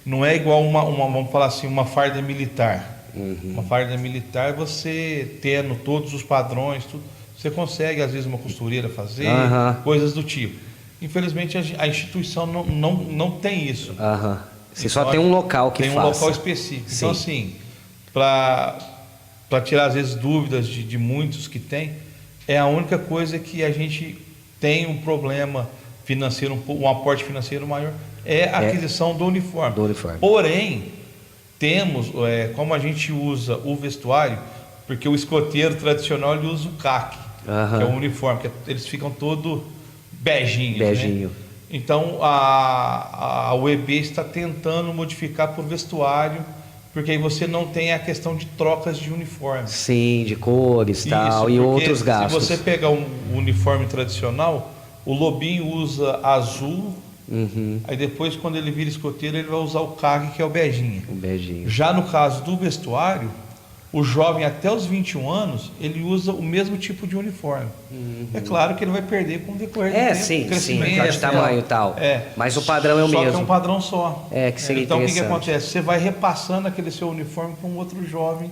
Não é igual vamos falar assim, uma farda militar. Uma farda militar, você tendo todos os padrões, tudo, você consegue às vezes uma costureira fazer, coisas do tipo. Infelizmente a instituição não tem isso. Você só tem um local que tem faça. Um local específico. Sim. Então assim, para tirar às vezes dúvidas de muitos que tem, é a única coisa que a gente tem um problema financeiro, um aporte financeiro maior, é a aquisição do uniforme. Porém, temos, como a gente usa o vestuário, porque o escoteiro tradicional ele usa o caque, que é o uniforme, que eles ficam todo beijinhos. Né? Então a UEB está tentando modificar por vestuário, porque aí você não tem a questão de trocas de uniforme. Sim, de cores tal, e outros gastos. Se você pegar um uniforme tradicional, o lobinho usa azul, aí depois quando ele vira escoteiro ele vai usar o caque, que é o beijinho. Já no caso do vestuário, o jovem até os 21 anos, ele usa o mesmo tipo de uniforme. É claro que ele vai perder com o decorrer do tempo. Sim, crescimento, de tamanho e tal. Mas o padrão é o mesmo. Só que é um padrão só. Que seria então o que interessante. acontece? Você vai repassando aquele seu uniforme para um outro jovem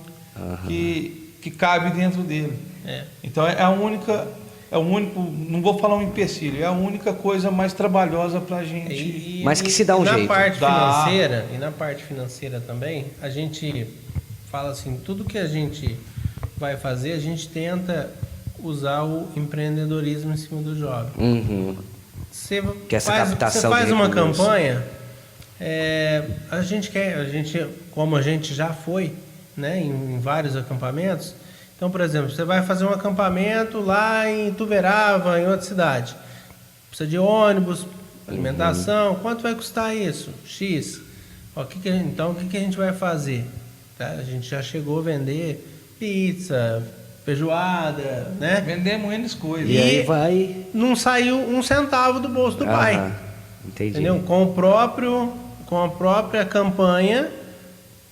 que cabe dentro dele. Então é o único, não vou falar um empecilho, é a única coisa mais trabalhosa para a gente. Mas que se dá um jeito. E na parte financeira também, a gente fala assim, tudo que a gente vai fazer, a gente tenta usar o empreendedorismo em cima do jovem. Você faz uma campanha, a gente, como a gente já foi, né, em vários acampamentos. Então, por exemplo, você vai fazer um acampamento lá em Tuverava, em outra cidade. Precisa de ônibus, alimentação. Quanto vai custar isso? X. Então, o que a gente vai fazer? Tá? A gente já chegou a vender pizza, feijoada, né? Vendemos N coisas. E aí vai... Não saiu um centavo do bolso do pai. Entendi. Entendeu? Com a própria campanha,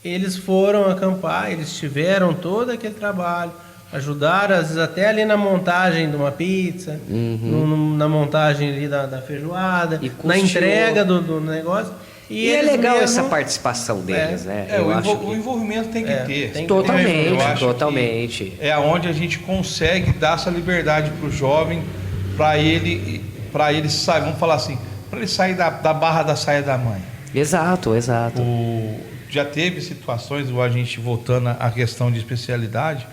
eles foram acampar, eles tiveram todo aquele trabalho, ajudaram, às vezes até ali na montagem de uma pizza, na montagem ali da feijoada, na entrega do negócio. E é legal essa participação deles, né? O envolvimento tem que ter. Totalmente. É onde a gente consegue dar essa liberdade para o jovem, para ele sair, vamos falar assim, para ele sair da barra da saia da mãe. Exato. Já teve situações, a gente voltando à questão de especialidade,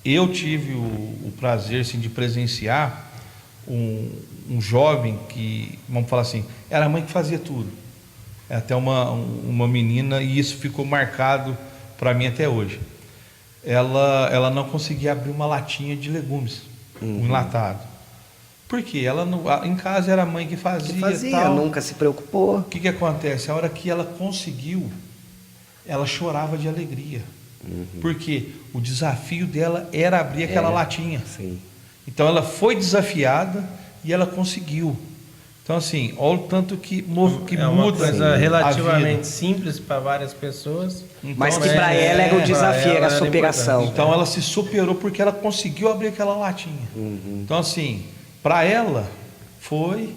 eu tive o prazer assim, de presenciar um jovem que, vamos falar assim, era a mãe que fazia tudo. Até uma menina, e isso ficou marcado para mim até hoje. Ela não conseguia abrir uma latinha de legumes, um enlatado. Por quê? Em casa era a mãe que fazia tal. Nunca se preocupou. O que acontece? A hora que ela conseguiu, ela chorava de alegria. Porque o desafio dela era abrir aquela latinha. Sim. Então ela foi desafiada e ela conseguiu. Então, assim, olha o tanto que muda. Uma coisa relativamente simples para várias pessoas. Então, mas que para ela era o desafio, era a superação. Então, ela se superou porque ela conseguiu abrir aquela latinha. Então, assim, para ela foi...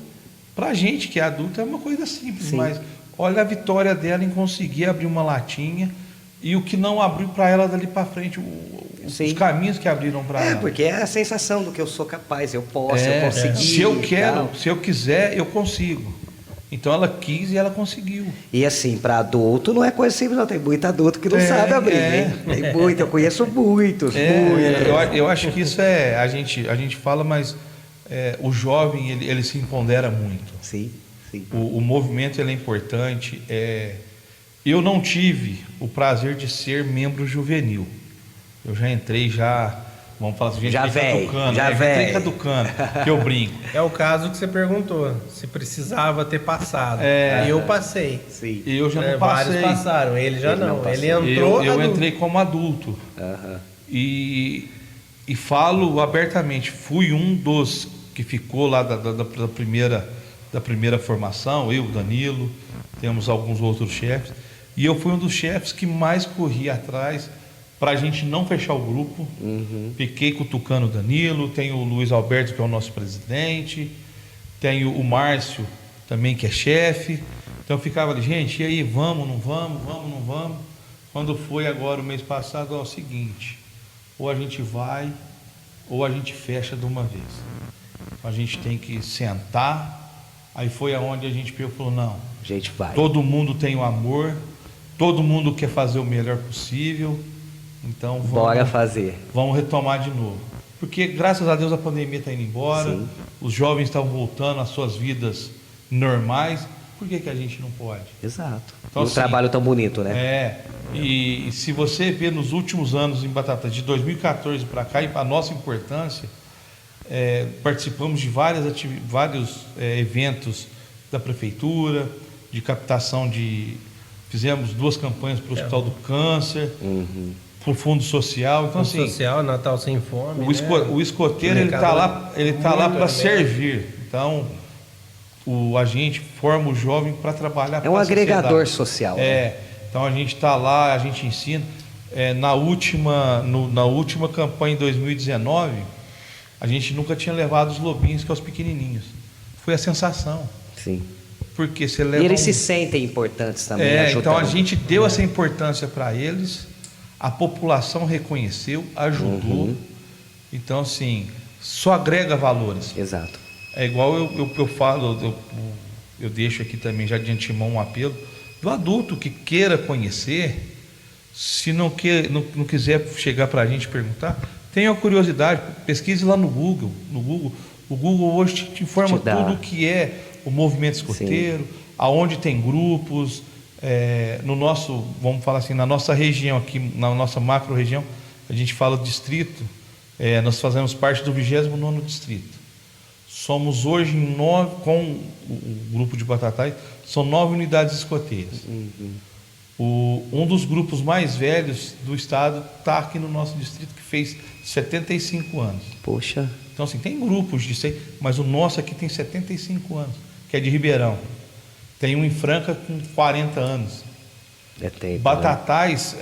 Para a gente que é adulto é uma coisa simples, mas olha a vitória dela em conseguir abrir uma latinha e o que não abriu para ela dali para frente, os caminhos que abriram para ela. Porque é a sensação do que eu sou capaz, eu posso, eu consegui. Se eu quero, se eu quiser, eu consigo. Então ela quis e ela conseguiu. E assim, para adulto não é coisa simples, não. Tem muito adulto que não sabe abrir. Tem muito, eu conheço muitos. Eu acho que isso a gente fala, mas o jovem ele se empodera muito. Sim. O movimento ele é importante. Eu não tive o prazer de ser membro juvenil. Eu já entrei Vamos falar assim, gente Já vem véi, caducando, já gente véi. vem caducando, que eu brinco. É o caso que você perguntou, se precisava ter passado. É. E eu passei. Sim. Eu já não passei. Vários passaram, ele já Ele não não. passou. Ele entrou. Eu adulto. entrei como adulto. Aham. E falo abertamente, fui um dos que ficou lá da primeira formação, eu, Danilo, temos alguns outros chefes, e eu fui um dos chefes que mais corri atrás para a gente não fechar o grupo. Fiquei cutucando o Danilo, tem o Luiz Alberto, que é o nosso presidente, tem o Márcio também, que é chefe. Então eu ficava ali, gente, e aí, vamos, não vamos, vamos, não vamos? Quando foi agora o mês passado, é o seguinte, ou a gente vai, ou a gente fecha de uma vez. A gente tem que sentar. Aí foi aonde a gente falou, não, A gente vai. todo mundo tem o amor, todo mundo quer fazer o melhor possível, então Bora fazer. vamos retomar de novo. Porque graças a Deus a pandemia está indo embora, Sim. os jovens estão voltando às suas vidas normais, por que a gente não pode? Exato. Então, E um assim, trabalho tão bonito, né? E se você vê nos últimos anos em Batatais, de 2014 para cá, e a nossa importância, participamos de vários eventos da prefeitura, de captação fizemos 2 campanhas para o Hospital do Câncer, para o Fundo Social. Então, Fundo assim, Social, Natal Sem Fome. o escoteiro ele está lá para servir. Então, a gente forma o jovem para trabalhar. É um agregador social. né? Então a gente está lá, a gente ensina. Na última campanha em 2019, a gente nunca tinha levado os lobinhos, que é os pequenininhos. Foi a sensação. Sim. Porque você leva E eles se sentem importantes também, ajudando. então a gente deu essa importância para eles, a população reconheceu, ajudou. Então, assim, só agrega valores. Exato. É igual eu falo, eu deixo aqui também já de antemão um apelo do adulto que queira conhecer, se não quiser chegar para a gente perguntar, tenha curiosidade, pesquise lá no Google. O Google hoje te informa tudo o que é o movimento escoteiro, aonde tem grupos, no nosso, vamos falar assim, na nossa região aqui, na nossa macro região, a gente fala distrito, nós fazemos parte do 29º distrito. Somos hoje 9, com o grupo de Batatais, são 9 unidades escoteiras. Um dos grupos mais velhos do estado está aqui no nosso distrito, que fez 75 anos. Poxa. Então, assim, tem grupos disso aí, mas o nosso aqui tem 75 anos, que é de Ribeirão. Tem um em Franca com 40 anos. É tempo, Batatais,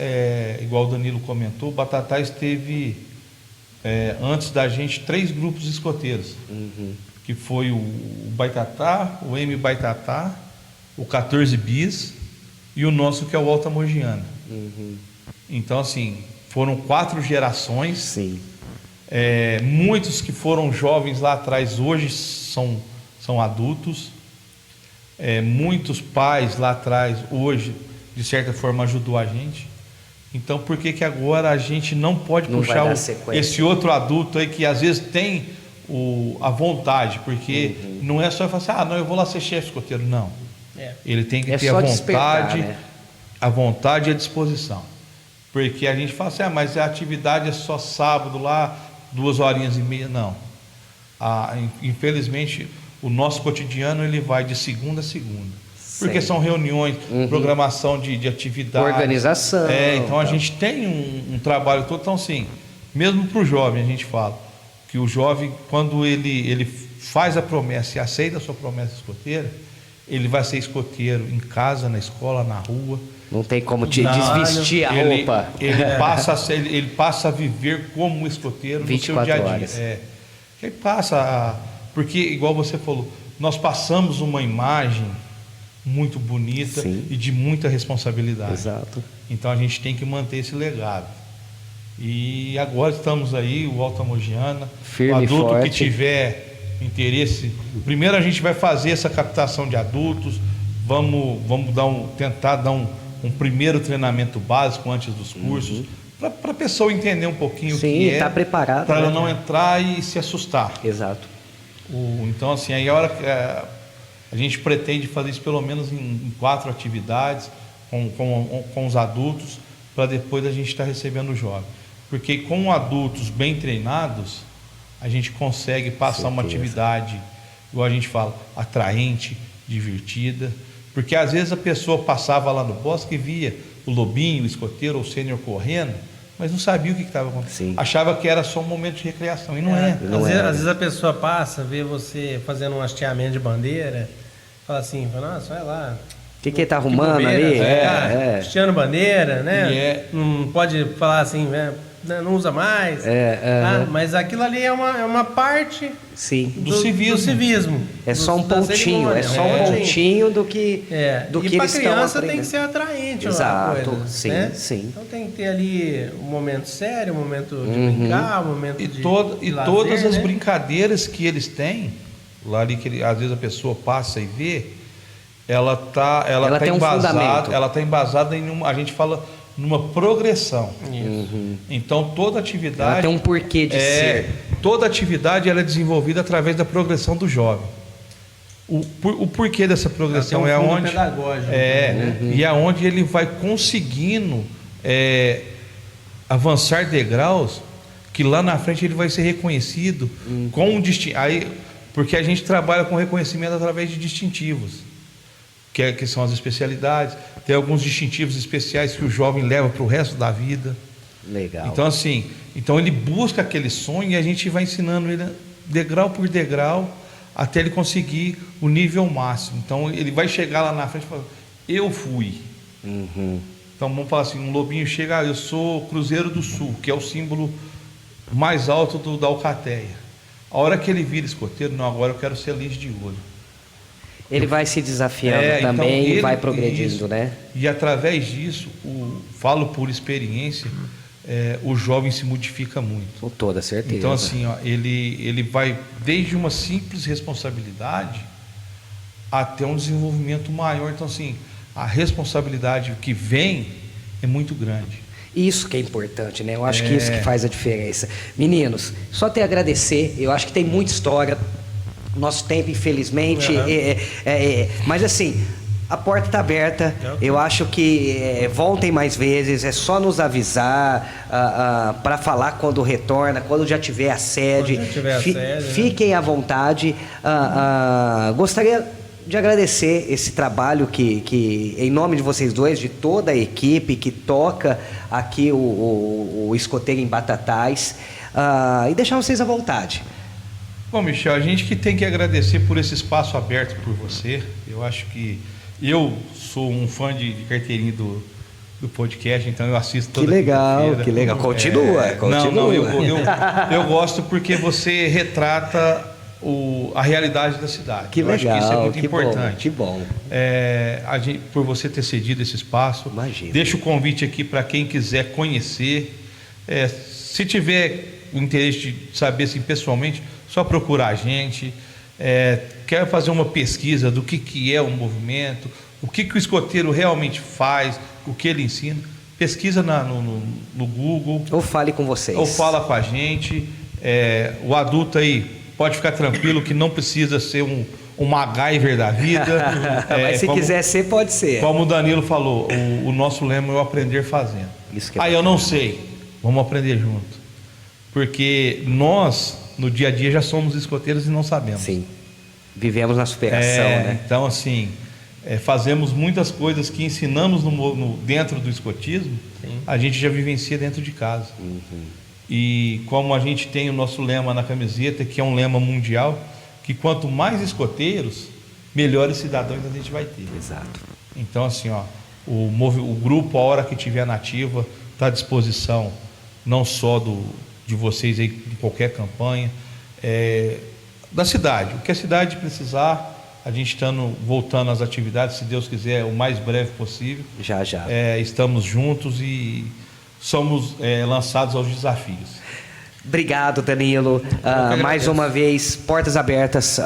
igual o Danilo comentou, Batatais teve, antes da gente, 3 grupos escoteiros. Que foi o Baitatá, o M Baitatá, o 14 Bis e o nosso, que é o Alta Mogiana. Então, assim, foram 4 gerações. Sim. Muitos que foram jovens lá atrás hoje são adultos. Muitos pais lá atrás hoje, de certa forma, ajudou a gente. Então, por que agora a gente não pode puxar esse outro adulto aí que às vezes tem a vontade? Porque não é só falar assim, não, eu vou lá ser chefe escoteiro. Não. Ele tem que ter a vontade, né? a vontade e a disposição. Porque a gente fala assim, mas a atividade é só sábado lá, 2h30. Não. Infelizmente, o nosso cotidiano ele vai de segunda a segunda. Porque são reuniões, programação de atividades. Organização. Então a gente tem um trabalho todo. Então, assim, mesmo para o jovem, a gente fala que o jovem, quando ele faz a promessa e aceita a sua promessa escoteira, ele vai ser escoteiro em casa, na escola, na rua. Não tem como te desvestir a roupa. Ele passa a viver como escoteiro no seu dia a dia. Horas. Ele passa porque, igual você falou, nós passamos uma imagem muito bonita. Sim. E de muita responsabilidade. Exato. Então a gente tem que manter esse legado. E agora estamos aí, o Alta Mogiana, firme, o adulto forte. que tiver interesse, primeiro a gente vai fazer essa captação de adultos, vamos tentar dar um primeiro treinamento básico antes dos cursos, para a pessoa entender um pouquinho o que é, tá preparado, para ela né? não entrar e se assustar. Exato. Então, assim, aí a gente pretende fazer isso pelo menos em 4 atividades com os adultos, para depois a gente estar recebendo o jovem. Porque com adultos bem treinados, a gente consegue passar uma atividade, igual a gente fala, atraente, divertida. Porque às vezes a pessoa passava lá no bosque e via o lobinho, o escoteiro ou o sênior correndo, mas não sabia o que estava acontecendo. Achava que era só um momento de recreação, e não é. Às vezes a pessoa passa, vê você fazendo um hasteamento de bandeira, fala assim, nossa, vai lá. O que ele tá arrumando ali? Hasteando bandeira, né? Não pode falar assim, né? Não usa mais. Mas aquilo ali é uma parte do civismo. É só um pontinho, pontinho do que do que eles estão aprendendo. E para criança tem que ser atraente. Exato, coisa, sim, né? sim. Então tem que ter ali um momento sério, um momento de brincar, um momento de lazer, todas as brincadeiras que eles têm, lá ali que às vezes a pessoa passa e vê, ela tá embasada em a gente fala numa progressão. Então toda atividade ela tem um porquê de ser. Toda atividade ela é desenvolvida através da progressão do jovem. O porquê dessa progressão é onde e é onde ele vai conseguindo avançar degraus que lá na frente ele vai ser reconhecido com um porque a gente trabalha com reconhecimento através de distintivos. Que são as especialidades, tem alguns distintivos especiais que o jovem leva para o resto da vida. Legal. Então ele busca aquele sonho e a gente vai ensinando ele degrau por degrau até ele conseguir o nível máximo. Então ele vai chegar lá na frente e falar, eu fui. Então vamos falar assim, um lobinho chega, eu sou Cruzeiro do Sul, que é o símbolo mais alto da Alcateia. A hora que ele vira escoteiro, não, agora eu quero ser lince de ouro. Ele vai se desafiando também e vai progredindo, né? E através disso, falo por experiência, o jovem se modifica muito. Com toda certeza. Então assim, ele vai desde uma simples responsabilidade até um desenvolvimento maior. Então assim, a responsabilidade que vem é muito grande. Isso que é importante, né? Eu acho que isso que faz a diferença. Meninos, só te agradecer. Eu acho que tem muita história. Nosso tempo, infelizmente, mas assim, a porta está aberta. Eu acho que voltem mais vezes. É só nos avisar para falar quando retorna, quando já tiver a sede. Fiquem à vontade. Gostaria de agradecer esse trabalho que em nome de vocês dois, de toda a equipe que toca aqui o Escoteiro em Batatais, e deixar vocês à vontade. Bom, Michel, a gente que tem que agradecer por esse espaço aberto por você. Eu acho que eu sou um fã de carteirinha do podcast, então eu assisto toda quinta-feira. Que legal, continua. Não, eu gosto porque você retrata a realidade da cidade. Que legal, acho que isso é muito importante. Que bom. Por você ter cedido esse espaço. Imagina. Deixa o convite aqui para quem quiser conhecer. Se tiver o interesse de saber assim, pessoalmente, só procurar a gente. Quer fazer uma pesquisa do que é o movimento, o que o escoteiro realmente faz, o que ele ensina. Pesquisa no Google. Ou fale com vocês. Ou fala com a gente. O adulto aí pode ficar tranquilo que não precisa ser um MacGyver da vida. Mas se quiser ser, pode ser. Como o Danilo falou, o nosso lema é o aprender fazendo. Isso que é eu não sei, vamos aprender junto. Porque nós, no dia a dia, já somos escoteiros e não sabemos. Sim, vivemos na superação, né? Então, assim, fazemos muitas coisas que ensinamos dentro do escotismo, a gente já vivencia dentro de casa. E como a gente tem o nosso lema na camiseta, que é um lema mundial, que quanto mais escoteiros, melhores cidadãos a gente vai ter. Exato. Então, assim, o grupo, a hora que tiver nativa, está à disposição, não só de vocês aí, de qualquer campanha, da cidade. O que a cidade precisar, a gente voltando às atividades, se Deus quiser, o mais breve possível. Já. Estamos juntos e somos lançados aos desafios. Obrigado, Danilo. Mais uma vez, portas abertas.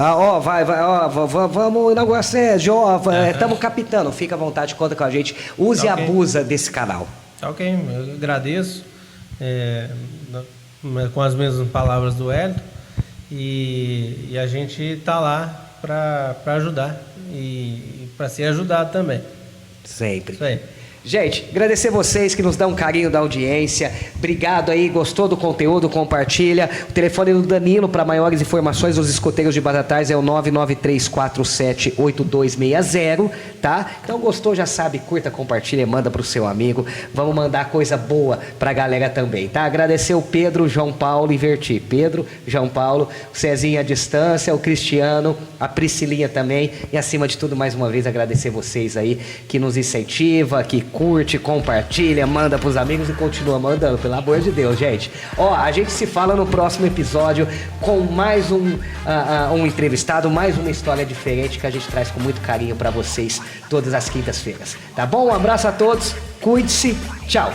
Vamos inaugurar a sede. Estamos capitando. Fica à vontade, conta com a gente. Use e abusa desse canal. Ok, eu agradeço. Com as mesmas palavras do Hélio. E a gente está lá para ajudar e para ser ajudado também. Sempre. Isso aí. Gente, agradecer vocês que nos dão um carinho da audiência. Obrigado aí, gostou do conteúdo, compartilha. O telefone do Danilo para maiores informações dos escoteiros de Batatais é o 993478260, tá? Então gostou, já sabe, curta, compartilha, manda pro seu amigo. Vamos mandar coisa boa pra galera também, tá? Agradecer o Pedro, João Paulo e Verti. Pedro, João Paulo, o Cezinha à distância, o Cristiano, a Priscilinha também. E acima de tudo, mais uma vez, agradecer vocês aí que nos incentiva, que curte, compartilha, manda pros amigos e continua mandando, pelo amor de Deus, gente. Ó, a gente se fala no próximo episódio com mais um entrevistado, mais uma história diferente que a gente traz com muito carinho pra vocês todas as quintas-feiras. Tá bom? Um abraço a todos, cuide-se, tchau!